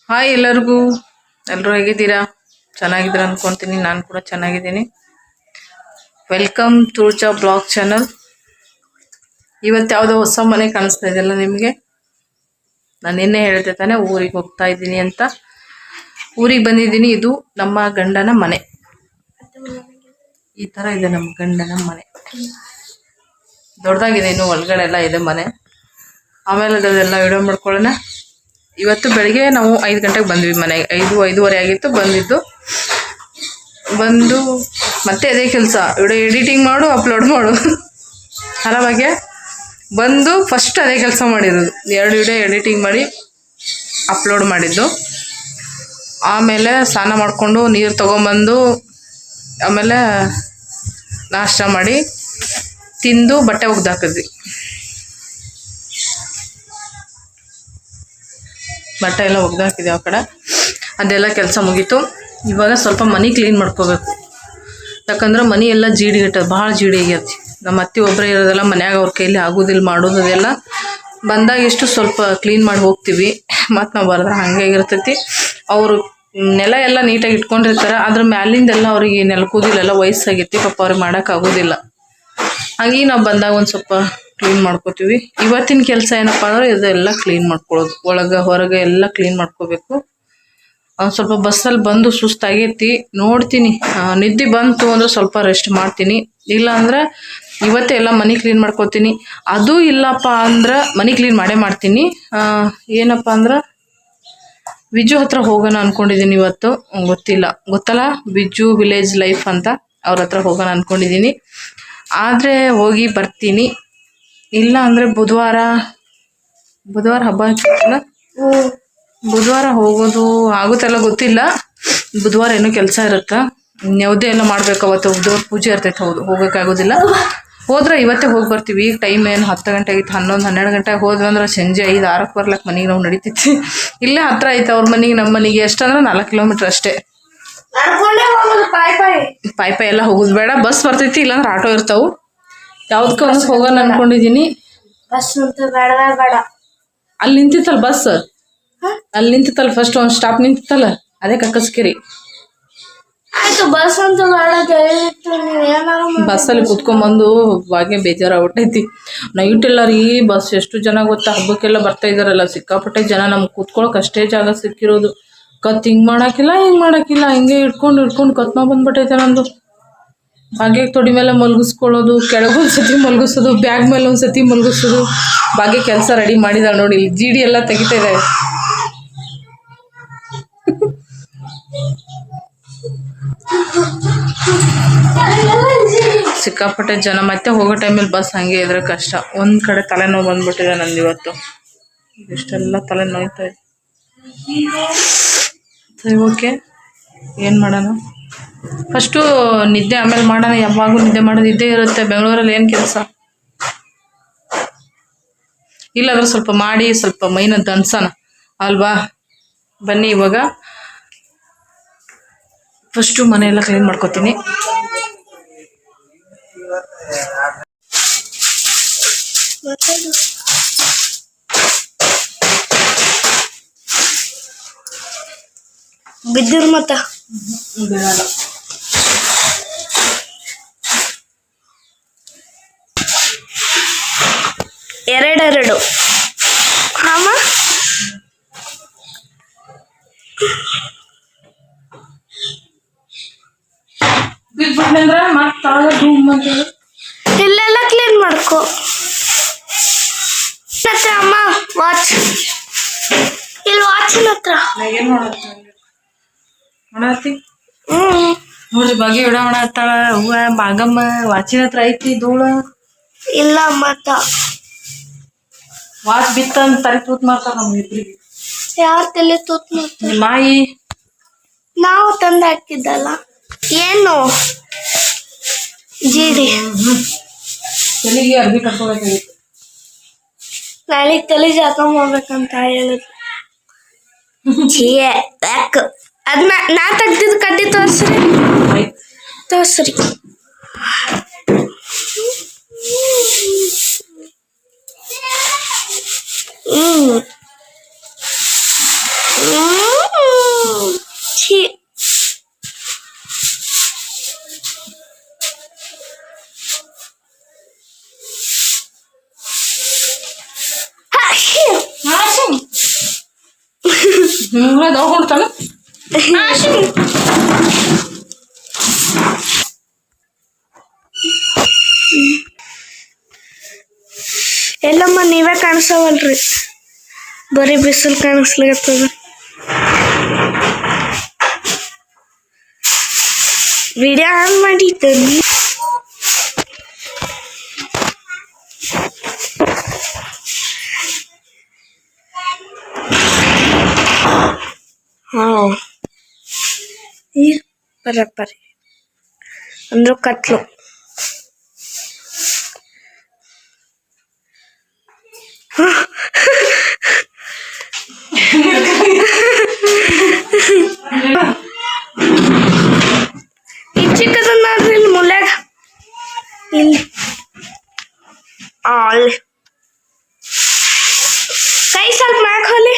Hi ಎಲ್ಲರಿಗೂ. ಎಲ್ಲರೂ ಹೇಗಿದ್ದೀರಾ? ಚೆನ್ನಾಗಿದ್ದೀರಾ ಅನ್ಕೊಂತೀನಿ. ನಾನು ಕೂಡ ಚೆನ್ನಾಗಿದ್ದೀನಿ. Welcome to blog channel. ಇವತ್ತು ಯಾವುದೋ ಹೊಸ ಮನೆ ಕಾಣಿಸ್ತಾ ಇದೆಯಲ್ಲ ನಿಮಗೆ? ನಾನು ನಿನ್ನೆ ಹೇಳಿದೆ ತಾನೆ ಊರಿಗೆ ಹೋಗ್ತಾ ಇದ್ದೀನಿ ಅಂತ. ಊರಿಗೆ ಬಂದಿದ್ದೀನಿ. ಇದು ನಮ್ಮ ಗಂಡನ ಮನೆ. ಈ ಥರ ಇದೆ ನಮ್ಮ ಗಂಡನ ಮನೆ. ದೊಡ್ಡದಾಗಿದೆ, ಇನ್ನು ಒಳಗಡೆ ಎಲ್ಲ ಇದೆ ಮನೆ. ಆಮೇಲೆ ಅದೆಲ್ಲ ವಿಡಿಯೋ ಮಾಡ್ಕೊಳ್ಳೋಣ. ಇವತ್ತು ಬೆಳಿಗ್ಗೆ ನಾವು 5 ಗಂಟೆಗೆ ಬಂದ್ವಿ ಮನೆಗೆ. 5-5:30 ಆಗಿತ್ತು ಬಂದು ಮತ್ತೆ ಅದೇ ಕೆಲಸ, ವಿಡಿಯೋ ಎಡಿಟಿಂಗ್ ಮಾಡು, ಅಪ್ಲೋಡ್ ಮಾಡು. ಆರಾಮಾಗೆ ಬಂದು ಫಸ್ಟ್ ಅದೇ ಕೆಲಸ ಮಾಡಿರೋದು. 2 ವಿಡಿಯೋ ಎಡಿಟಿಂಗ್ ಮಾಡಿ ಅಪ್ಲೋಡ್ ಮಾಡಿದ್ದು. ಆಮೇಲೆ ಸ್ನಾನ ಮಾಡಿಕೊಂಡು ನೀರು ತೊಗೊಂಬಂದು ಆಮೇಲೆ ನಾಷ್ಟ ಮಾಡಿ ತಿಂದು ಬಟ್ಟೆ ಒಗ್ದಾಕಿದ್ವಿ. ಬಟ್ಟೆ ಎಲ್ಲ ಒಗ್ದಾಕಿದ್ವಿ ಆ ಕಡೆ. ಅದೆಲ್ಲ ಕೆಲಸ ಮುಗೀತು. ಇವಾಗ ಸ್ವಲ್ಪ ಮನೆ ಕ್ಲೀನ್ ಮಾಡ್ಕೋಬೇಕು. ಯಾಕಂದ್ರೆ ಮನೆ ಎಲ್ಲ ಜೀಡಿಗಟ್ಟದ, ಭಾಳ ಜೀಡಿ ಆಗೈತಿ. ನಮ್ಮ ಅತ್ತೆ ಒಬ್ಬರೇ ಇರೋದೆಲ್ಲ, ಮನ್ಯಾಗ ಅವ್ರ ಕೈಲಿ ಆಗೋದಿಲ್ಲ ಮಾಡೋದು. ಅದೆಲ್ಲ ಬಂದಾಗ ಎಷ್ಟು ಸ್ವಲ್ಪ ಕ್ಲೀನ್ ಮಾಡಿ ಹೋಗ್ತೀವಿ. ಮತ್ತು ನಾವು ಬರೆದ್ರೆ ಹಾಗೆ ಇರ್ತೈತಿ. ಅವರು ನೆಲ ಎಲ್ಲ ನೀಟಾಗಿ ಇಟ್ಕೊಂಡಿರ್ತಾರೆ. ಅದ್ರ ಮ್ಯಾಲಿಂದೆಲ್ಲ ಅವ್ರಿಗೆ ನೆಲ್ಕೋದಿಲ್ಲ, ವಯಸ್ಸಾಗೈತಿ ಪಾಪ, ಅವ್ರಿಗೆ ಮಾಡೋಕ್ಕಾಗೋದಿಲ್ಲ. ಹಾಗೆ ನಾವು ಬಂದಾಗ ಒಂದು ಸ್ವಲ್ಪ ಕ್ಲೀನ್ ಮಾಡ್ಕೋತೀವಿ. ಇವತ್ತಿನ ಕೆಲಸ ಏನಪ್ಪ ಅಂದ್ರೆ ಇದೆಲ್ಲ ಕ್ಲೀನ್ ಮಾಡ್ಕೊಳ್ಳೋದು. ಒಳಗೆ ಹೊರಗೆ ಎಲ್ಲ ಕ್ಲೀನ್ ಮಾಡ್ಕೋಬೇಕು. ಸ್ವಲ್ಪ ಬಸ್ಸಲ್ಲಿ ಬಂದು ಸುಸ್ತಾಗೈತಿ. ನೋಡ್ತೀನಿ, ನಿದ್ದೆ ಬಂತು ಅಂದ್ರೆ ಸ್ವಲ್ಪ ರೆಸ್ಟ್ ಮಾಡ್ತೀನಿ. ಇಲ್ಲ ಅಂದ್ರೆ ಇವತ್ತೇ ಎಲ್ಲ ಮನೆ ಕ್ಲೀನ್ ಮಾಡ್ಕೋತೀನಿ. ಅದು ಇಲ್ಲಪ್ಪ ಅಂದ್ರೆ ಮನೆ ಕ್ಲೀನ್ ಮಾಡೇ ಮಾಡ್ತೀನಿ. ಏನಪ್ಪ ಅಂದ್ರೆ ವಿಜು ಹತ್ರ ಹೋಗೋಣ ಅಂದ್ಕೊಂಡಿದ್ದೀನಿ ಇವತ್ತು. ಗೊತ್ತಲ್ಲ ವಿಜು ವಿಲೇಜ್ ಲೈಫ್ ಅಂತ, ಅವ್ರ ಹತ್ರ ಹೋಗೋಣ ಅಂದ್ಕೊಂಡಿದ್ದೀನಿ. ಆದರೆ ಹೋಗಿ ಬರ್ತೀನಿ. ಇಲ್ಲ ಅಂದರೆ ಬುಧವಾರ ಹಬ್ಬ ಆಗ್ತಿತ್ತಲ್ಲ, ಬುಧವಾರ ಹೋಗೋದು ಆಗುತ್ತಲ್ಲ ಗೊತ್ತಿಲ್ಲ. ಬುಧವಾರ ಏನೋ ಕೆಲಸ ಇರುತ್ತೆ, ಯಾವುದೇ ಎಲ್ಲ ಮಾಡ್ಬೇಕು. ಅವತ್ತು ದೇವ್ರ ಪೂಜೆ ಇರ್ತೈತೆ. ಹೌದು, ಹೋಗೋಕ್ಕಾಗೋದಿಲ್ಲ. ಹೋದ್ರೆ ಇವತ್ತೇ ಹೋಗಿ ಬರ್ತೀವಿ. ಈಗ ಟೈಮ್ ಏನು 10 ಗಂಟೆ ಆಗಿತ್ತು. 11-12 ಗಂಟೆಗೆ ಹೋದ್ವಿ ಅಂದ್ರೆ ಸಂಜೆ 5-6ಕ್ಕೆ ಬರ್ಲಕ್ಕೆ ಮನೆಗೆ ನಾವು ನಡೀತಿತ್ತು. ಇಲ್ಲೇ ಹತ್ರ ಐತೆ ಅವ್ರ ಮನೆಗೆ, ನಮ್ಮ ಮನೆಗೆ ಎಷ್ಟಂದ್ರೆ 4 ಕಿಲೋಮೀಟ್ರ್ ಅಷ್ಟೇ. ಪಾಯ್ ಎಲ್ಲ ಹೋಗೋದು ಬೇಡ, ಬಸ್ ಬರ್ತೈತಿ, ಇಲ್ಲಾಂದ್ರೆ ಆಟೋ ಇರ್ತಾವೆ. ಯಾವ್ದಕ್ಕೆ ಒಂದು ಹೋಗೋಣ ಅನ್ಕೊಂಡಿದ್ದೀನಿ. ಬಸ್ ಬೇಡ, ಅಲ್ಲಿ ನಿಂತಿತ್ತಲ್ಲ ಬಸ್, ಅಲ್ಲಿ ನಿಂತಿತ್ತಲ್ಲ ಫಸ್ಟ್ ಒಂದು ಸ್ಟಾಪ್ ನಿಂತಿತ್ತಲ್ಲ, ಅದೇ ಕಕ್ಕಸ್ಕಿರಿ. ಆಯ್ತು, ಬಸ್ ಅಂತ ಬಸ್ಸಲ್ಲಿ ಕುತ್ಕೊಂಡ್ಬಂದು ಭಾಗ್ಯ ಬೇಜಾರಾಗ್ಬಿಟ್ಟೈತಿ. ನೈಟ್ ಎಲ್ಲ ರೀ ಬಸ್ ಎಷ್ಟು ಜನ ಗೊತ್ತಾ, ಹಬ್ಬಕ್ಕೆಲ್ಲ ಬರ್ತಾ ಇದಾರಲ್ಲ, ಸಿಕ್ಕಾಪಟ್ಟೆ ಜನ. ನಮ್ಗೆ ಕೂತ್ಕೊಳಕ್ ಅಷ್ಟೇ ಜಾಗ ಸಿಕ್ಕಿರೋದು. ಹಿಂಗೆ ಮಾಡಾಕಿಲ್ಲ ಹಿಂಗೆ ಹಿಡ್ಕೊಂಡು ಕತ್ನೋ ಬಂದ್ಬಿಟ್ಟೈತೆ ನಂದು. ಭಾಗ್ಯಕ್ಕೆ ತೊಡಿ ಮೇಲೆ ಮಲಗಿಸ್ಕೊಳ್ಳೋದು, ಕೆಳಗೊಂದ್ಸತಿ ಮಲಗಿಸೋದು, ಬ್ಯಾಗ್ ಮೇಲೆ ಒಂದ್ಸತಿ ಮಲಗಿಸೋದು. ಭಾಗ್ಯ ಕೆಲಸ ರೆಡಿ ಮಾಡಿದಾಳೆ ನೋಡಿ. ಇಲ್ಲಿ ಜೀಡಿ ಎಲ್ಲ ತೆಗಿತಾ ಇದ್ದಾವೆ. ಸಿಕ್ಕಾಪಟ್ಟೆ ಜನ. ಮತ್ತೆ ಹೋಗೋ ಟೈಮಲ್ಲಿ ಬಸ್ ಹಂಗೆ ಇದ್ರೆ ಕಷ್ಟ. ಒಂದು ಕಡೆ ತಲೆನೋವು ಬಂದ್ಬಿಟ್ಟಿದೆ ನಂದು ಇವತ್ತು. ಇಷ್ಟೆಲ್ಲ ತಲೆ ನೋಯ್ತಾ ಇದೆ. ಸರಿ, ಓಕೆ, ಏನು ಮಾಡೋಣ, ಫಸ್ಟು ನಿದ್ದೆ ಆಮೇಲೆ ಮಾಡೋಣ. ಯಾವಾಗೂ ನಿದ್ದೆ ಮಾಡೋದು ಇದ್ದೇ ಇರುತ್ತೆ. ಬೆಂಗಳೂರಲ್ಲಿ ಏನು ಕೆಲಸ ಇಲ್ಲಾಂದ್ರೆ ಸ್ವಲ್ಪ ಮಾಡಿ ಸ್ವಲ್ಪ ಮೈನ ದನ್ಸೋಣ ಅಲ್ವಾ? ಬನ್ನಿ, ಇವಾಗ ಫಸ್ಟು ಮನೆಯೆಲ್ಲ ಕ್ಲೀನ್ ಮಾಡ್ಕೊತೀನಿ. ಬಿದ್ದಿರ್ ಮತ್ತ ಬಿಡಲ್ಲ. ಎರಡೆರಡು ಅಮ್ಮ. ಬಿದ್ಬಿಟ್ನಂದ್ರೆ ಮತ್ತೆ ಇಲ್ಲೆಲ್ಲ ಕ್ಲೀನ್ ಮಾಡ್ಕೊ. ಹತ್ರ ಅಮ್ಮ ವಾಚ್, ಇಲ್ಲಿ ವಾಚಿನ ಹತ್ರ ಏನು ಮಾಡತ್ತಿ? ನೋಡ್ರಿ ಬಗ್ಗೆ ವಿಡ ಮಾಡತ್ತಾಳ. ಹೂವ ಬಾಗಮ್ಮ ವಾಚಿನ ಹತ್ರ ಐತಿ ಧೂಳು. ಇಲ್ಲ ಮತ್ತ ವಾಚ್ ಬಿತ್ತಂತ ತಲೆ ತೂತ್ ಮಾಡ್ತಾರ ನಮ್ಗೆ ಇಬ್ರಿಗೆ. ಯಾರು ತಲೆ ತೂತ್ ಮಾಡ್ತಾರೆ? ಮಾಯಿ ನಾವು ತಂದು ಹಾಕಿದ್ದಲ್ಲ. ಏನು ಜೀಡಿ ತಲೆಗೆ ಅರ್ಬಿ ಕಟ್ಕೋಬೇಕಾಗಿತ್ತು. ನಾಳೆಗೆ ತಲೆ ಜಾಕೊಂಡ್ಬೇಕಂತ ಹೇಳಿದ್ರು. ಯಾಕ ಅದನ್ನ ನಾ ತೆಗ್ದಿದ್ದು ಕಡ್ಡಿ ತೋರ್ಸ್ರಿ. ನೋಡ್ತಾನ ಎಲ್ಲಮ್ಮ ನೀವೇ ಕಾಣಿಸವಲ್ರಿ, ಬರೀ ಬಿಸಿಲು ಕಾಣಿಸ್ಲಿಕತ್ತದ. ವಿಡಿಯೋ ಆನ್ ಮಾಡಿದ್ದೀನಿ. ಈಗ ಬರಪ್ಪರಿ ಅಂದ್ರು ಕತ್ಲು. ಚಿಕ್ಕದನ್ನ ನೋಡ್ರಿ ಇಲ್ಲಿ ಮುಲ್ಯಾಗ, ಇಲ್ಲಿ ಅಲ್ಲಿ ಕೈ ಸ್ವಲ್ಪ ಮ್ಯಾಕ್ ಹೋಲಿ.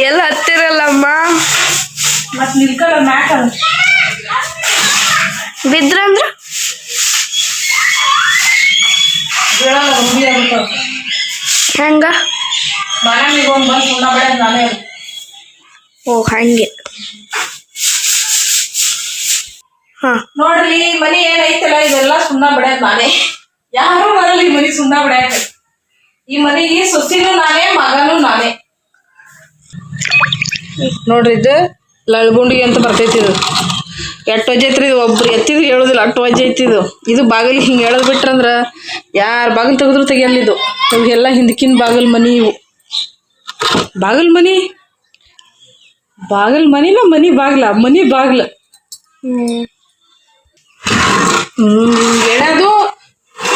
ಎಲ್ಲ ಹತ್ತಿರಲ್ಲಮ್ಮ, ಮತ್ ನಿಲ್ಕಲ್ಲ ಮ್ಯಾಕ ಬಿದ್ರಂದ್ರ ಹೆಂಗ? ಓ ಹಂಗೆ. ಹಾ ನೋಡ್ರಿ ಮನಿ ಏನೈತಲ್ಲ ಇದೆಲ್ಲ ಸುಣ್ಣ ಬಡ್ಯಾಕ ನಾನೇ. ಯಾರು ಬರಲ್ಲ ಈ ಮನಿ ಸುಣ್ಣ ಬಡ್ಯಾಕ. ಈ ಮನಿಗೆ ಸೊಸಿನೂ ನಾನೇ, ಮಗನೂ ನಾನೇ. ನೋಡ್ರಿ ಇದು ಲಳ್ಗುಂಡಿಗೆ ಅಂತ ಬರ್ತೈತಿ. ಇದು ಎಟ್ಟು ವಜ್ಜೈತ್ರಿ, ಇದು ಒಬ್ರು ಎತ್ತಿದ್ರು ಹೇಳೋದಿಲ್ಲ, ಅಟ್ಟು ವಜ್ಜೆ ಐತಿದು. ಇದು ಬಾಗಿಲು ಹಿಂಗೆ ಹೇಳೋದು ಬಿಟ್ರಂದ್ರೆ ಯಾರು ಬಾಗಿಲು ತೆಗೆದ್ರು ತೆಗಿಯಲ್ಲಿದು. ಇವೆಲ್ಲ ಹಿಂದಕಿನ ಬಾಗಿಲು ಮನಿ ಇವು. ಬಾಗಿಲು ಮನಿ, ಬಾಗಿಲು ಮನಿನ ಮನಿ ಬಾಗ್ಲ, ಮನಿ ಬಾಗ್ಲ. ಎಳೆದು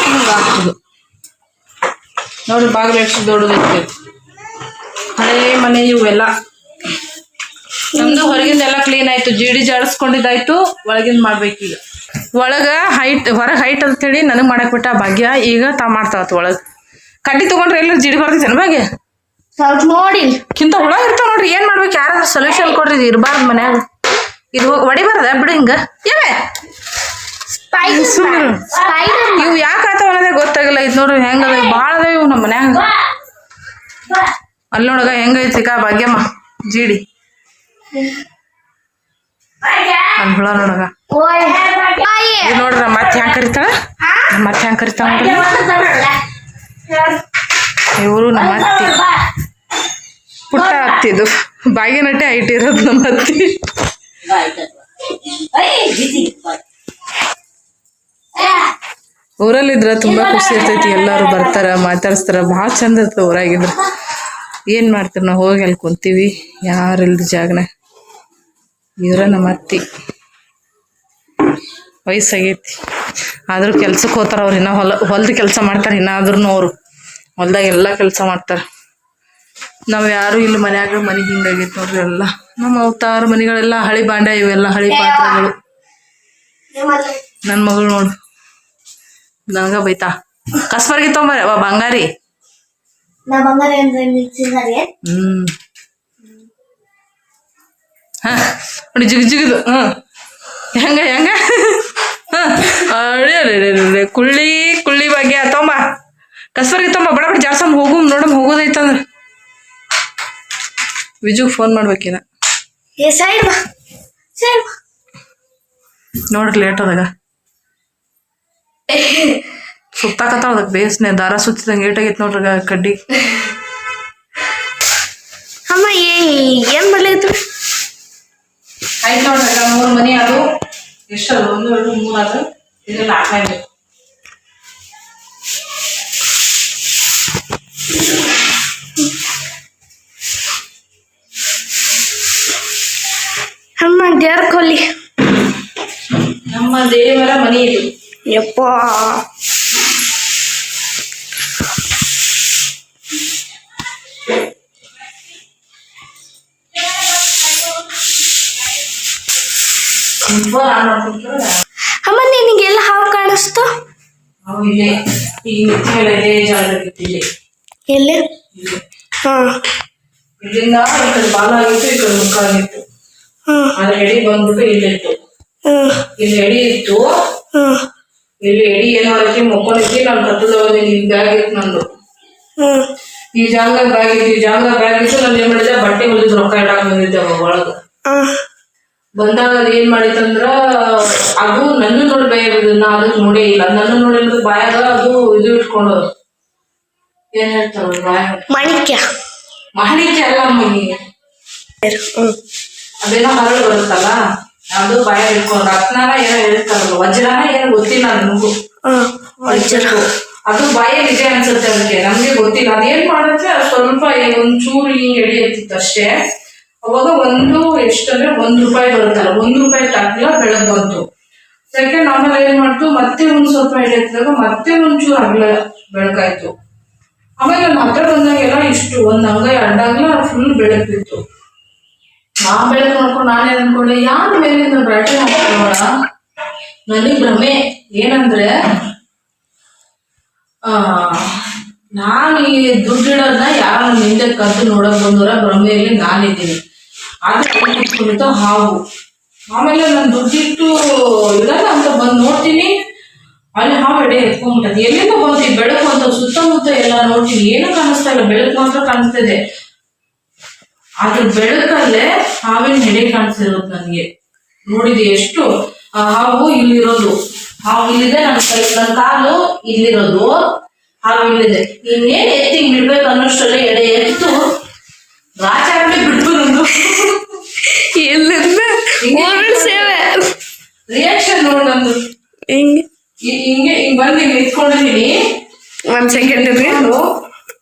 ಹಿಂಗೆ ಹಾಕೋದು. ನೋಡ್ರಿ ಬಾಗಿಲು ಎಷ್ಟು ದೊಡ್ಡದೈತಿ. ಹಳೇ ಮನೆ ಇವೆಲ್ಲ. ನಮ್ದು ಹೊರಗಿಂದ ಎಲ್ಲ ಕ್ಲೀನ್ ಆಯ್ತು, ಜಿಡಿ ಜಾಡಿಸ್ಕೊಂಡಿದ್ದಾಯ್ತು. ಒಳಗಿಂದ ಮಾಡ್ಬೇಕೀಗ. ಒಳಗ ಹೈಟ್, ಹೊರಗೆ ಹೈಟ್ ಅಂತೇಳಿ ನನಗೆ ಮಾಡಕ್ ಬಿಟ್ಟ ಭಾಗ್ಯ. ಈಗ ತಾ ಮಾಡ್ತಾವತ್ ಒಳಗೆ. ಕಡ್ಡಿ ತಗೊಂಡ್ರೆ ಎಲ್ಲ ಜಿಡಿ ಬರ್ತೈತೇನು ಭಾಗ್ಯ? ಸ್ವಲ್ಪ ನೋಡಿ ಕಿಂತ ಹುಳ ಇರ್ತಾವ ನೋಡ್ರಿ. ಏನ್ ಮಾಡ್ಬೇಕು? ಯಾರಾದ್ರೂ ಸೊಲ್ಯೂಷನ್ ಕೊಡ್ರಿ. ಇದು ಇರಬಾರ್ದು ಮನ್ಯಾಗ. ಇದು ಹೊಡಿಬಾರ್ದ ಬಿಡು ಹಿಂಗ. ಏನೇ ಇವು ಯಾಕೆ ಆತಾವ ಅನ್ನೋದೇ ಗೊತ್ತಾಗಿಲ್ಲ. ಇದು ನೋಡ್ರಿ ಹೆಂಗದ, ಭಾಳ ಅದಾವ ಇವು ನಮ್ಮ ಮನ್ಯಾಗ. ಅಲ್ಲಿ ನೋಡಗ ಹೆಂಗೈತಿ ಕಾ ಭಾಗ್ಯಮ್ಮ ಜಿಡಿ. ಅಲ್ಲಿ ಹುಳ ನೋಡಗ. ಇದು ನೋಡ್ರಿ ನಮ್ಮ ಮತ್ತೆ ಹೆಂಗ್ ಕರಿತಾಳ, ನಮ್ಮ ಮತ್ತೆ ಹೆಂಗ್ ಕರಿತಾವ ನೋಡ್ರಿ. ಇವರು ನಮ್ಮ ಅತ್ತಿ, ಪುಟ್ಟ ಹತ್ತಿದು ಬಾಗಿನಟ್ಟೆ ಹೈಟ್ ಇರೋದು ನಮ್ಮ ಹತ್ತಿ. ಊರಲ್ಲಿದ್ರ ತುಂಬಾ ಖುಷಿ ಇರ್ತೈತಿ. ಎಲ್ಲಾರು ಬರ್ತಾರ, ಮಾತಾಡ್ಸ್ತಾರ, ಭಾಳ ಚಂದ ಇರ್ತದ ಊರಾಗಿದ್ರ. ಏನ್ ಮಾಡ್ತಾರ, ನಾವು ಹೋಗಿ ಅಲ್ಲಿ ಕುಂತೀವಿ, ಯಾರಿಲ್ದ ಜಾಗನ. ಇವ್ರ ನಮ್ಮ ಅತ್ತಿ, ವಯಸ್ಸಾಗೈತಿ ಆದ್ರೂ ಕೆಲ್ಸಕ್ಕೆ ಹೋಗ್ತಾರ ಅವ್ರು. ಇನ್ನ ಹೊಲ್ದ ಕೆಲಸ ಮಾಡ್ತಾರ. ಇನ್ನಾದ್ರೂ ಅವ್ರು ಹೊಲ್ದಾಗ ಎಲ್ಲಾ ಕೆಲಸ ಮಾಡ್ತಾರ. ನಾವ್ ಯಾರು ಇಲ್ಲಿ ಮನ್ಯಾಗ. ಮನಿ ಹಿಂಗಾಗೈತಿ ನೋಡ್ರಿ. ಎಲ್ಲ ನಮ್ಮ ಅವತಾರ ಮನಿಗಳೆಲ್ಲ ಹಳಿ ಬಾಂಡೆ, ಇವೆಲ್ಲ ಹಳಿ ಪಾತ್ರೆಗಳು. ನನ್ ಮಗಳು ನೋಡು ನನಗ ಬೈತಾ, ಕಸ್ಬರ್ಗಿ ತೊಂಬರಿ ಅವ ಬಂಗಾರಿ. ನೋಡಿ ಜಿಗ್ ಜಿಗಿದು. ಹೆಂಗ ಹೆಂಗ ಕುಳ್ಳಿ ಕುಳ್ಳಿ ಬಗ್ಗೆ ತೊಂಬ, ಕಸ್ಬರ್ಗಿ ತೊಂಬ, ಬಡ ಬಡ ಜಾಡ್ಸಮ್ ಹೋಗು. ನೋಡಮ್ ಹೋಗೋದೈತಂದ್ರ ವಿಜುಗ್ ಫೋನ್ ಮಾಡ್ಬೇಕಿನ. ನೋಡ್ರಿ ಲೇಟ್ ಅದಾಗ ಸುತ್ತಾಕತ್ತಾಳ. ಅದಕ್ಕೆ ಬೇಸ್ನೆ ದಾರ ಸುತ್ತಿದಂಗೆ ಏಟಾಗೈತಿ ನೋಡ್ರಿ ಕಡ್ಡಿ. ಅಮ್ಮ ಏನ್ ಮಾಡ್ಲಿತ್ತು? ಆಯ್ತು ನೋಡ್ರಿ 3 ಮನಿ ಅದು. ಎಷ್ಟದು? 1 2 3 ಅದು. ಇದು 4ನೇ. ಅಮ್ಮ ದೇವ್ರ ಕೊಲ್ಲಿ, ನಮ್ಮ ದೇವರ ಮನಿ ಇದು. ಯಪ್ಪ ಅಮ್ಮ ನಿನಗೆಲ್ಲ ಹಾವು ಕಾಣಿಸ್ತು? ಅವು ಇಲ್ಲೇ ಈ ನೆತ್ತಿ ಮೇಲೆ ಇದೇ ಜಾಗದಾಗಿತ್ತು. ಇಲ್ಲಿ ಎಲ್ಲಿ? ಹಾ, ಇಲ್ಲಿಂದ ಈ ಕಡೆ ಬಾಲ ಆಗಿತ್ತು, ಈ ಕಡೆ ಮುಖ ಆಗಿತ್ತು. ಅದ್ರ ಎಡಿ ಬಂದ್ಬಿಟ್ಟು ಇಲ್ಲಿತ್ತು. ಇಲ್ಲಿ ಎಡಿ ಇತ್ತು, ಇಲ್ಲಿ ಎಡಿ ಏನ್ ಮಾಡೈತಿ ಮಕ್ಕೊಂಡಿದ್ವಿ ನಾನು ಕತ್ತದವಾಗ ಈ ಬ್ಯಾಗ್ ಇತ್ತು ನಂದು ಈ ಜಾಗದಾಗ ಬ್ಯಾಗ್ ಇತ್ತು ನಾನು ಏನ್ ಮಾಡಿದ್ದೆ ಬಟ್ಟೆ ಹೊಲಿದ್ ರೊಕ್ಕ ಇಡಾಕ್ ಬಂದಿದ್ದೆ ಅವಾಗ ಒಳಗ ಬಂದಾಗ ಅದ್ ಏನ್ ಮಾಡಿತ್ತಂದ್ರ ಅದು ನನ್ನ ನೋಡಿ ಬೈಯೋದು ನಾ ಅದಕ್ಕೆ ನೋಡೇ ಇಲ್ಲ ನನ್ನ ನೋಡಿದ್ರೆ ಬಾಯಾಗ ಅದು ಇದು ಇಟ್ಕೊಂಡು ಏನ್ ಹೇಳ್ತಾರ ಬಾಯಾಗ ಮಾಣಿಕ್ಯ ಅಲ್ಲ ಮನಿ ಅದೇನೋ ಹರಳು ಬರುತ್ತಲ್ಲ ಅದು ಬಾಯಾಗ ಇಟ್ಕೊಂಡು ರತ್ನಾನ ಏನೋ ಹೇಳ್ತಾರಲ್ಲ ವಜ್ರಾನ ಏನೋ ಗೊತ್ತಿಲ್ಲ ನನಗೂ ಅದು ಬಾಯಲ್ಲಿ ಇದೆ ಅನ್ಸುತ್ತೆ ಅದಕ್ಕೆ ನಮ್ಗೆ ಗೊತ್ತಿಲ್ಲ ಅದೇನ್ ಮಾಡುತ್ತೆ ಸ್ವಲ್ಪ ಒಂಚೂರು ಹಿಂಗ್ ಎಡಿ ಎತ್ತಿತ್ತು ಅಷ್ಟೇ ಅವಾಗ ಎಷ್ಟಂದ್ರೆ ₹1 ಬರುತ್ತಲ್ಲ ₹1 ತಕ್ಕಲ ಬೆಳಗ್ ಬಂತು ಸೆಕೆಂಡ್ ಆಮೇಲೆ ಏನ್ ಮಾಡ್ತು ಮತ್ತೆ ಸ್ವಲ್ಪ ಎಡಿ ಎತ್ತಿದಾಗ ಮತ್ತೆ ಒಂಚೂರು ಅಗಲ ಬೆಳಕಾಯ್ತು ಆಮೇಲೆ ನನ್ನ ಹತ್ರ ಬಂದಾಗೆಲ್ಲ ಇಷ್ಟು ಒಂದ್ ಅಂಗೈ ಅಡ್ಡಾಗ್ಲ ಫುಲ್ ಬೆಳಕ್ ಬಿತ್ತು ಆ ಬೆಳಕು ನೋಡ್ಕೊಂಡು ನಾನೇನ್ ಅನ್ಕೊಂಡೆ ಯಾರ ಮೇಲಿಂದ ಬ್ಯಾಟ್ರಿ ಹಾಕೋಣ ನನಗ್ ಭ್ರಮೆ ಏನಂದ್ರೆ ನಾನು ಈ ದುಡ್ಡಿಡೋದನ್ನ ಯಾರ ಹಿಂದೆ ಕದ್ದು ನೋಡಕ್ ಬಂದವರ ಭ್ರಮೆಯಲ್ಲಿ ನಾನಿದ್ದೀನಿ ಆದ್ರೆ ಹಾವು ಆಮೇಲೆ ನಾನು ದುಡ್ಡಿಟ್ಟು ಇಡಲ್ಲ ಅಂತ ಬಂದು ನೋಡ್ತೀನಿ ಅಲ್ಲಿ ಹಾವು ಎಡೆ ಎತ್ಕೊಂಡ್ಬಿಟ್ಟದೆ ಎಲ್ಲಿಂದ ಬಂತು ಈ ಬೆಳಕು ಅಂತ ಸುತ್ತಮುತ್ತ ಎಲ್ಲ ನೋಡ್ತೀನಿ ಏನು ಕಾಣಿಸ್ತಾ ಇಲ್ಲ ಬೆಳಕು ಮಾತ್ರ ಕಾಣಿಸ್ತಿದೆ ಅದ್ರ ಬೆಳಕಲ್ಲೇ ಹಾವಿನ ಎಡೆ ಕಾಣಿಸ್ತಿರೋದು ನನಗೆ ನೋಡಿದೆ ಎಷ್ಟು ಆ ಹಾವು ಇಲ್ಲಿರೋದು ಹಾವು ಇಲ್ಲಿದೆ ನನ್ನ ಕಾಲು ಇಲ್ಲಿರೋದು ಹಾವು ಇಲ್ಲಿದೆ ಇನ್ನೇನ್ ಎತ್ತಿ ಬಿಡ್ಬೇಕು ಅನ್ನೋಷ್ಟಲ್ಲೇ ಎಡೆ ಎತ್ತು ರಾಜಾಗ್ಲಿ ಬಿಡ್ತು ನಂದು ರಿಯಾಕ್ಷನ್ ನೋಡ್ ನಂದು ಹಿಂಗೆ ಬಂದು ಹಿಂಗೆ ನಿಂತ್ಕೊಂಡಿದೀನಿ ಒಂದ್ ಸೆಕೆಂಡ್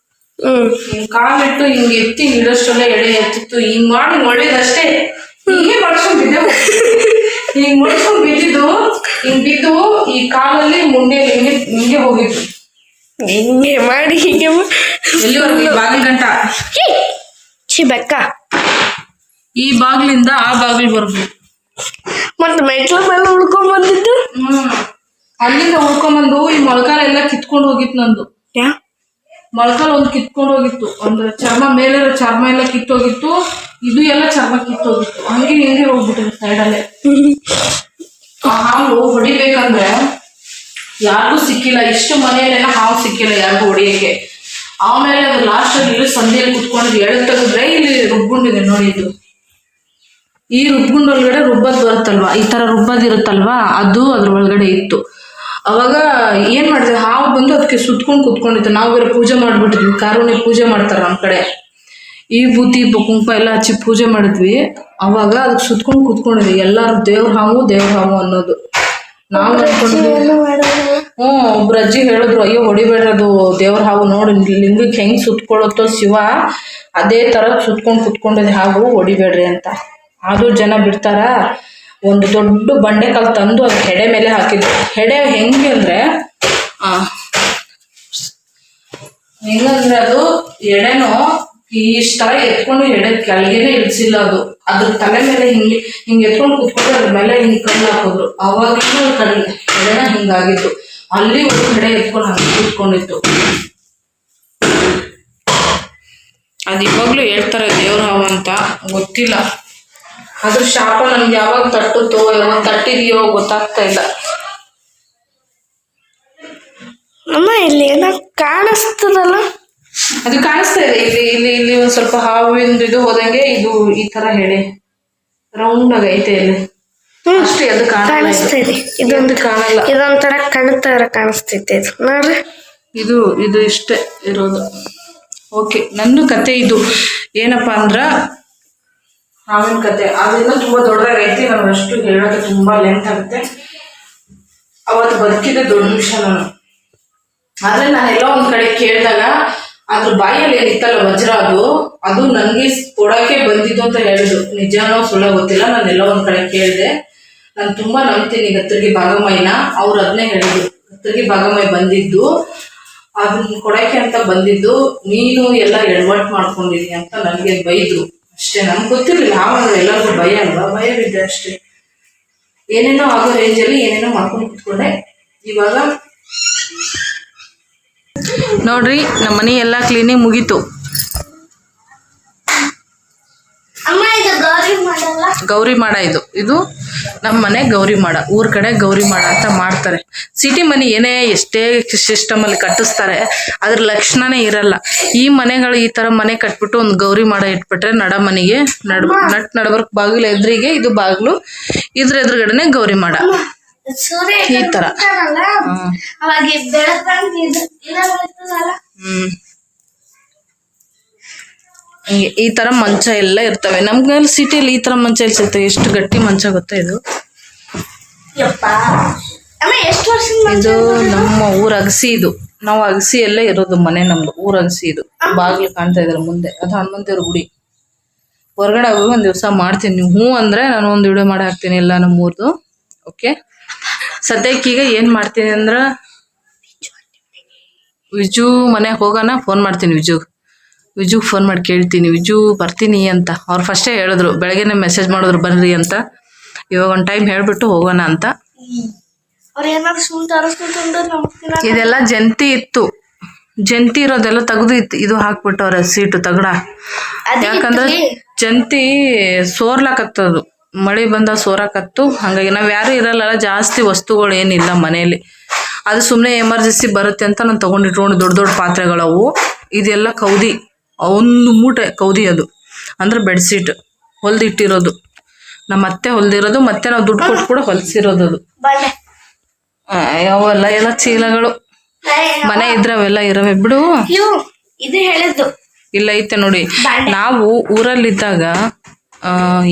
ಕಾಲಿಟ್ಟು ಹಿಂಗೆ ಎತ್ತಿ ಇಡೋಷ್ಟಲ್ಲೇ ಎಡೆ ಎತ್ತಿತ್ತು ಹಿಂಗ್ ಮಾಡಿ ಒಳ್ಳೇದಷ್ಟೇ ಹಿಂಗೆ ಮಾಡ್ಸ್ಕೊಂಡ್ ಬಿದ್ದೆ ಹಿಂಗ್ ಮಾಡ್ಸ್ಕೊಂಡ್ ಬಿದ್ದಿದ್ದು ಹಿಂಗ್ ಬಿದ್ದು ಈ ಕಾಲಲ್ಲಿ ಮುಂಡೆಯಲ್ಲಿ ಹಿಂಗೆ ಹೋಗಿತ್ತು ಹಿಂಗೆ ಮಾಡಿ ಎಲ್ಲಿವರೆಗೂ ಬಾಗಿಲು ಗಂಟ ಬೆಕ್ಕ ಈ ಬಾಗ್ಲಿಂದ ಆ ಬಾಗಿಲು ಬರ್ಬೇಕು ಮತ್ತೆ ಮೆಟ್ಲ ಮೇಲೆ ಉಳ್ಕೊಂಡ್ ಬಂದಿದ್ದು ಅಲ್ಲಿಂದ ಉಳ್ಕೊಂಬಂದು ಈ ಮೊಳಕಾಲ ಎಲ್ಲ ಕಿತ್ಕೊಂಡು ಹೋಗಿತ್ತು ನಂದು ಮೊಳಕಾಲ ಒಂದು ಕಿತ್ಕೊಂಡು ಹೋಗಿತ್ತು ಅಂದ್ರೆ ಚರ್ಮ ಮೇಲೆ ಚರ್ಮ ಎಲ್ಲ ಕಿತ್ತೋಗಿತ್ತು ಇದು ಎಲ್ಲ ಚರ್ಮ ಕಿತ್ತೋಗಿತ್ತು ಹಂಗೆ ಹಿಂಗೆ ಹೋಗ್ಬಿಟ್ಟಿದೆ ಸೈಡಲ್ಲೇ ಆ ಹಾವು ಹೊಡಿಬೇಕಂದ್ರೆ ಯಾರಿಗೂ ಸಿಕ್ಕಿಲ್ಲ ಇಷ್ಟು ಮನೆಯಲ್ಲೆಲ್ಲ ಹಾವು ಸಿಕ್ಕಿಲ್ಲ ಯಾರಿಗೂ ಹೊಡಿಯಕ್ಕೆ ಆಮೇಲೆ ಅದು ಲಾಸ್ಟ್ ಅಲ್ಲಿ ಇಲ್ಲಿ ಸಂಧಿಯಲ್ಲಿ ಕುತ್ಕೊಂಡಿದ್ದು ಎಳಗ್ ತೆಗೆದ್ರೆ ಇಲ್ಲಿ ರುಬ್ಗುಂಡಿದೆ ನೋಡಿ ಇದು ಈ ರುಬ್ಗುಂಡ್ ಒಳಗಡೆ ರುಬ್ಬದ್ ಬರುತ್ತಲ್ವಾ ಈ ತರ ರುಬ್ಬದ್ ಇರುತ್ತಲ್ವಾ ಅದು ಅದ್ರ ಒಳಗಡೆ ಇತ್ತು ಅವಾಗ ಏನ್ ಮಾಡಿದೆ ಹಾವು ಬಂದು ಅದಕ್ಕೆ ಸುತ್ಕೊಂಡು ಕುತ್ಕೊಂಡಿತ್ತು ನಾವು ಬೇರೆ ಪೂಜೆ ಮಾಡ್ಬಿಟ್ಟಿದ್ವಿ ಕಾರುಣಿ ಪೂಜೆ ಮಾಡ್ತಾರ ನಮ್ ಕಡೆ ಈ ಬೂತಿ ಕುಂಕುಮ ಎಲ್ಲ ಹಚ್ಚಿ ಪೂಜೆ ಮಾಡಿದ್ವಿ ಅವಾಗ ಅದಕ್ಕೆ ಸುತ್ಕೊಂಡು ಕುತ್ಕೊಂಡಿದ್ವಿ ಎಲ್ಲಾರು ದೇವ್ರ ಹಾವು ಅನ್ನೋದು ನಾವು ಅನ್ಕೊಂಡಿದ್ವಿ ಒಬ್ರು ಅಜ್ಜಿ ಹೇಳಿದ್ರು ಅಯ್ಯೋ ಹೊಡಿಬೇಡ್ರಿ ಅದು ದೇವ್ರ ಹಾವು ನೋಡಿ ಲಿಂಗಕ್ಕೆ ಹೆಂಗ್ ಸುತ್ಕೊಳ್ಳುತ್ತೋ ಶಿವ ಅದೇ ತರ ಸುತ್ಕೊಂಡು ಕುತ್ಕೊಂಡಿದೆ ಹಾವು ಹೊಡಿಬೇಡ್ರಿ ಅಂತ ಆದ್ರೂ ಜನ ಬಿಡ್ತಾರ ಒಂದು ದೊಡ್ಡ ಬಂಡೆಕಲ್ ತಂದು ಅದು ಹೆಡೆ ಮೇಲೆ ಹಾಕಿದ್ರು ಹೆಡೆ ಹೆಂಗೆ ಅಂದ್ರೆ ಹೆಂಗಂದ್ರೆ ಅದು ಎಡೆನೋ ಇಷ್ಟ ಎತ್ಕೊಂಡು ಎಡೆ ಕೆಳಗೆನೆ ಇಳಿಸಿಲ್ಲ ಅದು ಅದ್ರ ತಲೆ ಮೇಲೆ ಹಿಂಗೆ ಎತ್ಕೊಂಡು ಕುತ್ಕೊಂಡು ಅದ್ರ ಮೇಲೆ ಹಿಂಗೆ ಕಲ್ಲು ಹಾಕಿದ್ರು ಅವಾಗಲೂ ಎಡೆನ ಹಿಂಗಾಗಿತ್ತು ಅಲ್ಲಿ ಒಂದು ಕಡೆ ಎತ್ಕೊಂಡು ಹಂಗೆ ಕೂತ್ಕೊಂಡಿತ್ತು ಅದು ಇವಾಗ್ಲೂ ಹೇಳ್ತಾರೆ ದೇವ್ರ ಹಾವು ಅಂತ ಗೊತ್ತಿಲ್ಲ ಅದ್ರ ಶಾಪ ನಮ್ಗೆ ಯಾವಾಗ ತಟ್ಟುತ್ತೋ ಯಾವಾಗ ತಟ್ಟಿದೆಯೋ ಗೊತ್ತಾಗ್ತಾ ಇಲ್ಲ ಅಮ್ಮ ಇಲ್ಲಿ ಏನೋ ಕಾಣಿಸ್ತದಲ್ಲ ಅದು ಕಾಣಿಸ್ತಾ ಇದೆ ಇಲ್ಲಿ ಒಂದ್ ಸ್ವಲ್ಪ ಹಾವಿಂದ ಇದು ಹೋದಂಗೆ ಇದು ಈ ತರ ಹೇಳಿ ರೌಂಡ್ ಆಗ ಐತೆ ಇಲ್ಲಿ ಅಷ್ಟೇ ಅದು ಕಾಣಿಸ್ತಾ ಇದೆ ಇದೊಂದು ಕಾಣಲ್ಲ ಇದೊಂಥರ ಕಣ್ತರ ಕಾಣಿಸ್ತೈತೆ ಇದು ನೋಡ್ರಿ ಇದು ಇಷ್ಟೇ ಇರೋದು ಓಕೆ ನನ್ನ ಕತೆ ಇದು ಏನಪ್ಪಾ ಅಂದ್ರ ಹಾವಿನ ಕತೆ ಅದನ್ನ ತುಂಬಾ ದೊಡ್ಡದಾಗೈತಿ ನಾನು ಅಷ್ಟು ಹೇಳೋಕೆ ತುಂಬಾ ಲೆಂತ್ ಆಗುತ್ತೆ ಅವತ್ತು ಬದುಕಿದೆ ದೊಡ್ಡ ವಿಷಯ ನಾನು ಆದ್ರೆ ನಾನೆಲ್ಲ ಒಂದ್ ಕಡೆ ಕೇಳಿದಾಗ ಅದ್ರ ಬಾಯಲ್ಲಿ ಏನಿತ್ತಲ್ಲ ವಜ್ರ ಅದು ನನ್ಗೆ ಕೊಡಕ್ಕೆ ಬಂದಿದ್ದು ಅಂತ ಹೇಳಿದ್ರು ನಿಜನೋ ಸುಳ್ಳ ಗೊತ್ತಿಲ್ಲ ನಾನೆಲ್ಲ ಒಂದ್ ಕಡೆ ಕೇಳಿದೆ ನಾನು ತುಂಬಾ ನಂಬ್ತೀನಿ ಗತ್ತರ್ಗಿ ಭಾಗಮಯ್ಯನ ಅವ್ರು ಅದನ್ನೇ ಹೇಳಿದ್ರು ಗತ್ತರ್ಗಿ ಭಾಗಮಯ್ಯ ಬಂದಿದ್ದು ಅದನ್ನ ಕೊಡಕ್ಕೆ ಅಂತ ಬಂದಿದ್ದು ನೀನು ಎಲ್ಲ ಎಡವಟ್ ಮಾಡ್ಕೊಂಡಿದೀನಿ ಅಂತ ನನಗೆ ಬೈದ್ರು ಅಷ್ಟೇ ನನ್ಗೆ ಗೊತ್ತಿರಲಿಲ್ಲ ಆವಾಗ ಎಲ್ಲರಿಗೂ ಭಯ ಅಲ್ವಾ ಭಯ ಬಿದ್ದೆ ಅಷ್ಟೇ ಏನೇನೋ ಆಗೋ ರೇಂಜಲ್ಲಿ ಏನೇನೋ ಮಾಡ್ಕೊಂಡು ಕುತ್ಕೊಂಡೆ ಇವಾಗ ನೋಡ್ರಿ ನಮ್ಮ ಮನೆ ಎಲ್ಲ ಕ್ಲೀನಿಂಗ್ ಮುಗೀತು ಗೌರಿ ಮಾಡ ಇದು ನಮ್ಮ ಮನೆ ಗೌರಿ ಮಾಡ. ಊರ್ ಕಡೆ ಗೌರಿ ಮಾಡ ಅಂತ ಮಾಡ್ತಾರೆ. ಸಿಟಿ ಮನೆ ಏನೇ ಎಷ್ಟೇ ಸಿಸ್ಟಮಲ್ಲಿ ಕಟ್ಟಿಸ್ತಾರೆ, ಅದ್ರ ಲಕ್ಷಣನೇ ಇರಲ್ಲ. ಈ ಮನೆಗಳು ಈ ತರ ಮನೆ ಕಟ್ಬಿಟ್ಟು ಒಂದು ಗೌರಿ ಮಾಡ ಇಟ್ಬಿಟ್ರೆ ನಡ ಮನೆಗೆ ನಡಬರ್ಕ್ ಬಾಗಿಲು ಎದುರಿಗೆ ಇದು ಬಾಗಿಲು, ಇದ್ರ ಎದುರುಗಡೆನೆ ಗೌರಿ ಮಾಡ. ಸೂರ್ಯ ಈ ತರ ಅವಾಗ ಈ ತರ ಮಂಚ ಎಲ್ಲ ಇರ್ತವೆ. ನಮ್ಗೆ ಸಿಟಿಯಲ್ಲಿ ಈ ತರ ಮಂಚ ಎಲ್ಲ ಸಿಗ್ತವೆ. ಎಷ್ಟು ಗಟ್ಟಿ ಮಂಚ ಗೊತ್ತಾ ಇದು? ಇದು ನಮ್ಮ ಊರ ಅಗಸಿ. ಇದು ನಾವು ಅಗಸಿ ಎಲ್ಲ ಇರೋದು ಮನೆ, ನಮ್ದು ಊರ ಅಗಸಿ. ಇದು ಬಾಗಿಲು ಕಾಣ್ತಾ ಇದ್ರ ಮುಂದೆ, ಅದು ಹನುಮಂತೇವ್ರ ಗುಡಿ. ಹೊರಗಡೆ ಹೋಗಿ ಒಂದ್ ದಿವಸ ಮಾಡ್ತೀನಿ, ನೀವು ಹ್ಞೂ ಅಂದ್ರೆ ನಾನು ಒಂದು ವಿಡಿಯೋ ಮಾಡಿ ಹಾಕ್ತೀನಿ ಎಲ್ಲ ನಮ್ಮೂರ್ದು. ಓಕೆ, ಸದ್ಯಕ್ಕೀಗ ಏನ್ ಮಾಡ್ತೀನಿ ಅಂದ್ರ ವಿಜು ಮನೆಗೆ ಹೋಗೋಣ, ಫೋನ್ ಮಾಡ್ತೀನಿ ವಿಜುಗ್ ಫೋನ್ ಮಾಡಿ ಕೇಳ್ತೀನಿ, ವಿಜು ಬರ್ತೀನಿ ಅಂತ. ಅವ್ರು ಫಸ್ಟೇ ಹೇಳಿದ್ರು, ಬೆಳಗ್ಗೆನೆ ಮೆಸೇಜ್ ಮಾಡಿದ್ರು ಬರ್ರಿ ಅಂತ. ಇವಾಗ ಒಂದು ಟೈಮ್ ಹೇಳ್ಬಿಟ್ಟು ಹೋಗೋಣ ಅಂತ. ಇದೆಲ್ಲ ಜಂತಿ ಇತ್ತು, ಜಂತಿ ಇರೋದೆಲ್ಲ ತೆಗ್ದು ಇದು ಹಾಕ್ಬಿಟ್ಟವ್ರೆ ಸೀಟು ತಗಡ. ಯಾಕಂದ್ರೆ ಜಂತಿ ಸೋರ್ಲಾಕತ್ತದು, ಮಳೆ ಬಂದ ಸೋರಾಕತ್ತು. ಹಂಗಾಗಿ ನಾವ್ ಯಾರು ಇರಲ್ಲ, ಜಾಸ್ತಿ ವಸ್ತುಗಳು ಏನಿಲ್ಲ ಮನೆಯಲ್ಲಿ. ಅದು ಸುಮ್ಮನೆ ಎಮರ್ಜೆನ್ಸಿ ಬರುತ್ತೆ ಅಂತ ನಾನು ತಗೊಂಡಿಟ್ಕೊಂಡು ದೊಡ್ಡ ದೊಡ್ಡ ಪಾತ್ರೆಗಳವು. ಇದೆಲ್ಲ ಕೌದಿ, ಒಂದು ಮೂಟೆ ಕೌದಿ. ಅದು ಅಂದ್ರೆ ಬೆಡ್ಶೀಟ್ ಹೊಲ್ದಿಟ್ಟಿರೋದು, ನಮ್ಮ ಅತ್ತೆ ಹೊಲ್ದಿರೋದು, ಮತ್ತೆ ನಾವು ದುಡ್ಡು ಕೊಟ್ಟು ಕೂಡ ಹೊಲ್ಸಿರೋದು. ಅದು ಅವೆಲ್ಲ ಎಲ್ಲ ಚೀಲಗಳು ಮನೆ ಇದ್ರೆ ಅವೆಲ್ಲ ಇರವೆ ಬಿಡು. ಇದು ಹೇಳಿದ್ದು ಇಲ್ಲ ಐತೆ ನೋಡಿ. ನಾವು ಊರಲ್ಲಿದ್ದಾಗ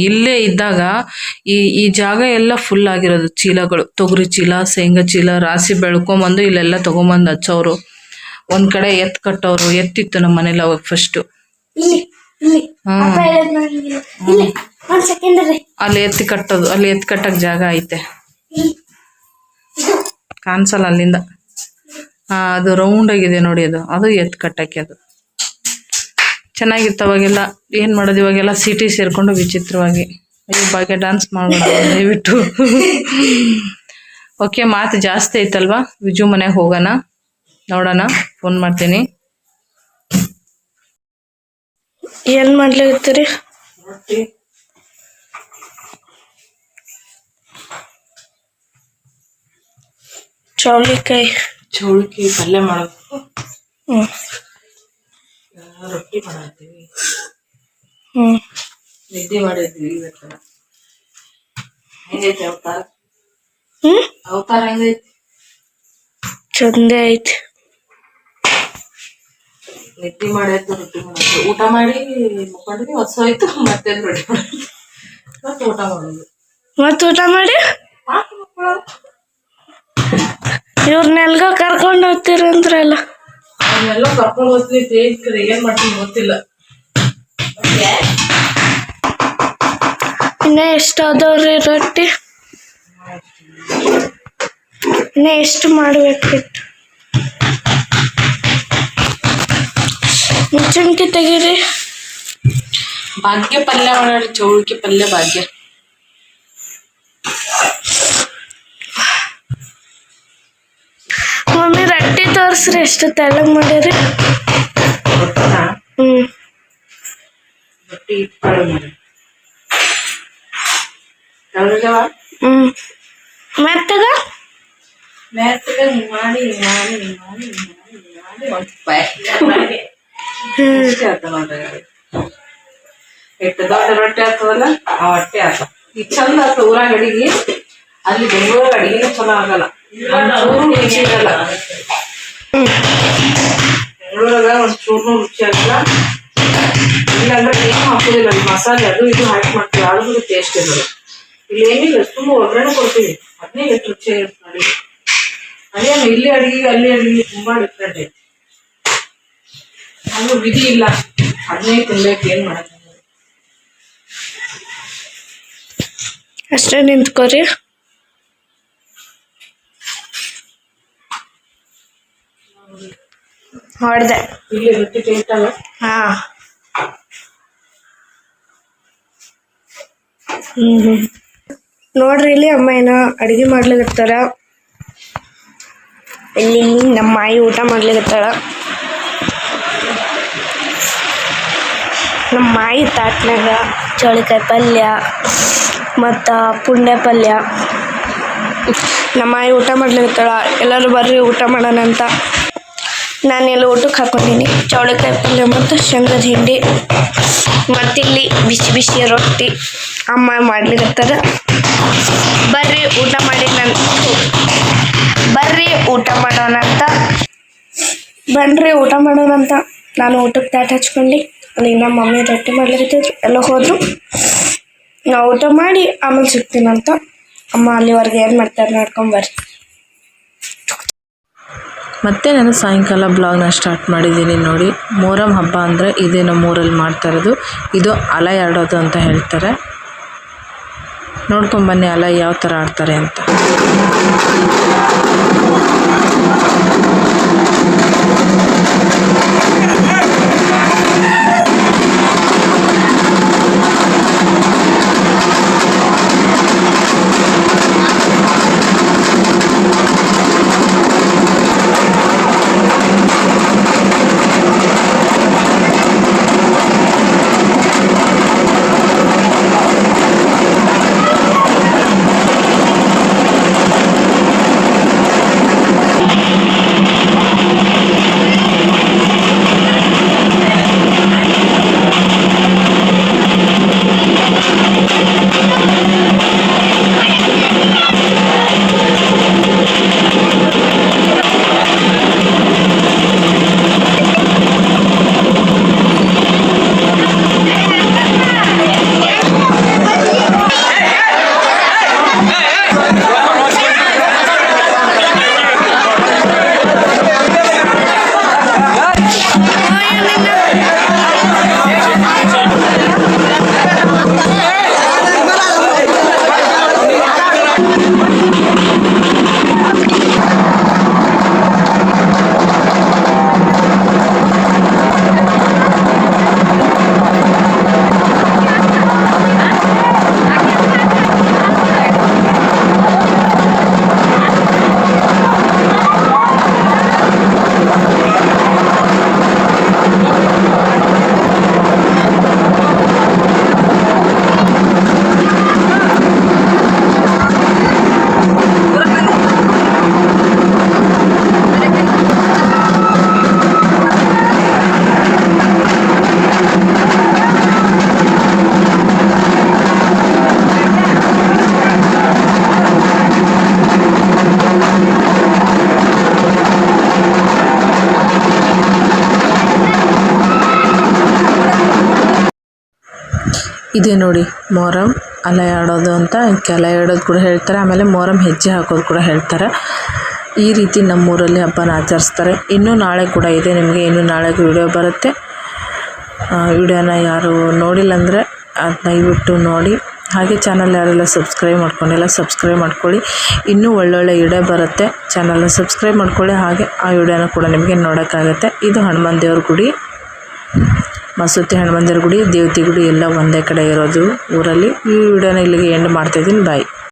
ಇಲ್ಲೇ ಇದ್ದಾಗ ಈ ಜಾಗ ಎಲ್ಲ ಫುಲ್ ಆಗಿರೋದು ಚೀಲಗಳು, ತೊಗರಿ ಚೀಲ, ಶೇಂಗಾ ಚೀಲ, ರಾಸಿ ಬೆಳ್ಕೊಂಬಂದು ಇಲ್ಲೆಲ್ಲ ತಗೊಂಬಂದು ಹಚ್ಚೋರು. ಒಂದ್ ಕಡೆ ಎತ್ ಕಟ್ಟೋರು, ಎತ್ತಿತ್ತು ನಮ್ಮ ಮನೇಲಿ ಅವಾಗ ಫಸ್ಟ್. ಅಲ್ಲಿ ಎತ್ತಿ ಕಟ್ಟೋದು, ಅಲ್ಲಿ ಎತ್ತಿ ಕಟ್ಟಕ್ ಜಾಗ ಐತೆ, ಕಾಣಿಸಲ್ಲ ಅಲ್ಲಿಂದ. ಅದು ರೌಂಡ್ ಆಗಿದೆ ನೋಡಿ, ಅದು ಎತ್ ಕಟ್ಟಕ್ಕೆ. ಅದು ಚೆನ್ನಾಗಿತ್ತು ಅವಾಗೆಲ್ಲ. ಏನ್ ಮಾಡೋದು ಇವಾಗೆಲ್ಲ ಸಿಟಿ ಸೇರ್ಕೊಂಡು ವಿಚಿತ್ರವಾಗಿ. ಅಯ್ಯೋ ಭಾಗ್ಯ ಡ್ಯಾನ್ಸ್ ಮಾಡೋಣ ದಯವಿಟ್ಟು. ಓಕೆ, ಮಾತು ಜಾಸ್ತಿ ಐತಲ್ವಾ. ವಿಜು ಮನೆಗೆ ಹೋಗೋಣ, ನೋಡೋಣ, ಫೋನ್ ಮಾಡ್ತೀನಿ. ಏನ್ ಮಾಡ್ಲಿಕತ್ತೀರಿ? ಚೌಳಿಕಾಯಿ ಪಲ್ಯ ಮಾಡೋದು, ರೊಟ್ಟಿ ಮಾಡತ್ತೀವಿ, ನಿದ್ದೆ ಮಾಡಿದ್ವಿ. ಇವತ್ತು ಹೆಂಗೈತಿ ಅವತಾರ? ಅವತಾರ ಹೆಂಗೈತಿ? ಚಂದ ಐತಿ. ನಿದ್ದೆ ಮಾಡಾಯ್ತು, ರೊಟ್ಟಿ ಮಾಡೋದು, ಊಟ ಮಾಡಿ ಮುಕ್ಕೊಂಡ್ವಿ, ಹೊಸೋಯ್ತು. ಮತ್ತೆ ರೊಟ್ಟಿ ಮಾಡೋದು, ಮತ್ತೆ ಊಟ ಮಾಡೋದು, ಮತ್ತೆ ಊಟ ಮಾಡಿ ಇವ್ರನ್ನೆಲ್ಗ ಕರ್ಕೊಂಡು ಹೋಗ್ತೀರಂದ್ರಲ್ಲ. ಅವನ್ನೆಲ್ಲ ಕರ್ಕೊಂಡು ಹೋಗ್ತೀವಿ, ಏನ್ ಮಾಡ್ತೀನಿ ಗೊತ್ತಿಲ್ಲ. ಇನ್ನ ಎಷ್ಟು ಆದವ್ರಿ ರೊಟ್ಟಿ? ಇನ್ನ ಎಷ್ಟು ಮಾಡ್ಬೇಕಿತ್ತು? ಮುಚ್ಚಣಿಕೆ ತೆಗೀರಿ. ಭಾಗ್ಯ ಪಲ್ಯ ಮಾಡಿ, ಚೌಳಿಕೆ ಪಲ್ಯ ಭಾಗ್ಯ. ಮಮ್ಮಿ ರೊಟ್ಟಿ ತೋರ್ಸ್ರಿ, ಎಷ್ಟು ತೆಳ್ಳಗ್ ಮಾಡಿರಿ. ರೊಟ್ಟಿ ಮೆತ್ತಗ ಮಾಡಿ ಎಷ್ಟು ದೊಡ್ಡ ರೊಟ್ಟಿ ಆಗ್ತದಲ್ಲ, ಆ ಹೊಟ್ಟೆ ಆತ. ಈಗ ಚಂದ ಆತ ಊರಾಗ ಅಡಿಗೆ. ಅಲ್ಲಿ ಬೆಂಗಳೂರಾಗ ಅಡಿಗೆನೇ ಚಲೋ ಆಗಲ್ಲ, ರುಚಿ ಇರಲ್ಲ. ಬೆಂಗಳೂರಾಗ ಒಂದ್ ಚೂರ್ನೂ ರುಚಿ ಆಗಲ್ಲ. ಇಲ್ಲಾಂದ್ರೆ ಏನು ಹಾಕೋದಿಲ್ಲ, ಅಲ್ಲಿ ಮಸಾಲೆ ಅದು ಇದು ಹಾಕಿ ಮಾಡ್ತೀವಿ, ಆದ್ರೂ ಟೇಸ್ಟ್ ಇರೋದು. ಇಲ್ಲಿ ಏನಿಲ್ಲ, ತುಂಬ ಒಗ್ಗರಣೆ ಕೊಡ್ತೀವಿ, ಅದನ್ನೇ ಎಷ್ಟು ರುಚಿ ಇರುತ್ತೆ ನೋಡಿ. ಅದೇನು ಇಲ್ಲಿ ಅಡಿಗೆ ಅಲ್ಲಿ ಅಡಿಗೆ ತುಂಬಾ ಡಿಫ್ರೆಂಟ್ ಐತಿ. ಅದು ವಿಧಿ ಇಲ್ಲ, ಅದನ್ನೇ ತಿನ್ಬೇಕು, ಏನ್ ಮಾಡಕ್ಕೆ. ಅಷ್ಟೇ ನಿಂತ್ಕೋರಿ. ಹೊಡ್ದೆ ಇಲ್ಲಿ ರೊಟ್ಟಿ ಟೇಸ್ಟಲ್ಲ. ಹಾ, ನೋಡ್ರಿ ಇಲ್ಲಿ ಅಮ್ಮ ಏನೋ ಅಡಿಗೆ ಮಾಡ್ಲಿಕತ್ತಾರ. ಇಲ್ಲಿ ನಮ್ಮ ಮಾಯಿ ಊಟ ಮಾಡ್ಲಿಕತ್ತಾಳ. ನಮ್ಮ ಮಾಯಿ ತಾಟ್ನಾಗ ಚೌಳಿಕಾಯಿ ಪಲ್ಯ, ಮತ್ತು ಪುಂಡೆ ಪಲ್ಯ. ನಮ್ಮ ಊಟ ಮಾಡ್ಲಿರ್ತಾಳ, ಎಲ್ಲರೂ ಬರ್ರಿ ಊಟ ಮಾಡೋಣ ಅಂತ ನಾನೆಲ್ಲ ಊಟಕ್ಕೆ ಹಾಕೊಂಡಿನಿ. ಚೌಳಿಕಾಯಿ ಪಲ್ಯ ಮತ್ತು ಶೇಂಗದ ಹಿಂಡಿ, ಮತ್ತಿಲ್ಲಿ ಬಿಸಿ ಬಿಸಿ ರೊಟ್ಟಿ ಅಮ್ಮ ಮಾಡ್ಲಿಕತ್ತಾರ. ಬರ್ರಿ ಊಟ ಮಾಡಿ ಬನ್ರಿ ಊಟ ಮಾಡೋಣಂತ ನಾನು ಊಟಕ್ಕೆ ತಾಟ ಹಚ್ಕೊಂಡು ಅಲ್ಲಿ ನಮ್ಮ ಮಮ್ಮಿ ರೊಟ್ಟಿ ಮಾಡ್ಲಿಕತ್ತಿದ್ರು. ಎಲ್ಲ ಹೋದ್ರು. ನಾವು ಊಟ ಮಾಡಿ ಆಮೇಲೆ ಸಿಗ್ತೀನಂತ. ಅಮ್ಮ ಅಲ್ಲಿವರೆಗೆ ಏನು ಮಾಡ್ತಾರೆ ನೋಡ್ಕೊಂಬರ್ರಿ. ಮತ್ತೆ ನಾನು ಸಾಯಂಕಾಲ ಬ್ಲಾಗ್ನ ಸ್ಟಾರ್ಟ್ ಮಾಡಿದ್ದೀನಿ ನೋಡಿ. ಮೊಹರಂ ಹಬ್ಬ ಅಂದರೆ ಇದೇ ನಮ್ಮೂರಲ್ಲಿ ಮಾಡ್ತಾ ಇರೋದು. ಇದು ಅಲ ಆಡೋದು ಅಂತ ಹೇಳ್ತಾರೆ. ನೋಡ್ಕೊಂಬನ್ನಿ ಅಲ ಯಾವ ಥರ ಆಡ್ತಾರೆ ಅಂತ. ಇದೇ ನೋಡಿ ಮೊಹರಂ ಅಲ ಆಡೋದು ಅಂತ. ಅಲ ಆಡೋದು ಕೂಡ ಹೇಳ್ತಾರೆ. ಆಮೇಲೆ ಮೊಹರಂ ಹೆಜ್ಜೆ ಹಾಕೋದು ಕೂಡ ಹೇಳ್ತಾರೆ. ಈ ರೀತಿ ನಮ್ಮೂರಲ್ಲಿ ಹಬ್ಬನ ಆಚರಿಸ್ತಾರೆ. ಇನ್ನೂ ನಾಳೆ ಕೂಡ ಇದೆ. ನಿಮಗೆ ಇನ್ನೂ ನಾಳೆಗೂ ವಿಡಿಯೋ ಬರುತ್ತೆ. ವಿಡಿಯೋನ ಯಾರು ನೋಡಿಲ್ಲ ಅಂದರೆ ಅದು ದಯವಿಟ್ಟು ನೋಡಿ. ಹಾಗೆ ಚಾನಲ್ ಯಾರೆಲ್ಲ ಸಬ್ಸ್ಕ್ರೈಬ್ ಮಾಡ್ಕೊಂಡಿಲ್ಲ ಸಬ್ಸ್ಕ್ರೈಬ್ ಮಾಡ್ಕೊಳ್ಳಿ. ಇನ್ನೂ ಒಳ್ಳೊಳ್ಳೆ ವಿಡಿಯೋ ಬರುತ್ತೆ. ಚಾನಲ್ನ ಸಬ್ಸ್ಕ್ರೈಬ್ ಮಾಡ್ಕೊಳ್ಳಿ. ಹಾಗೆ ಆ ವಿಡಿಯೋನ ಕೂಡ ನಿಮಗೆ ನೋಡೋಕ್ಕಾಗತ್ತೆ. ಇದು ಹನುಮಾನ್ ದೇವ್ರ ಗುಡಿ, ಮಸೂತಿ ಹನುಮಾನ್ ದೇವ್ರ ಗುಡಿ, ದೇವತೆ ಗುಡಿ ಎಲ್ಲ ಒಂದೇ ಕಡೆ ಇರೋದು ಊರಲ್ಲಿ. ಈ ವಿಡಿಯೋನ ಇಲ್ಲಿಗೆ ಎಂಡ್ ಮಾಡ್ತಾಯಿದ್ದೀನಿ. ಬಾಯ್.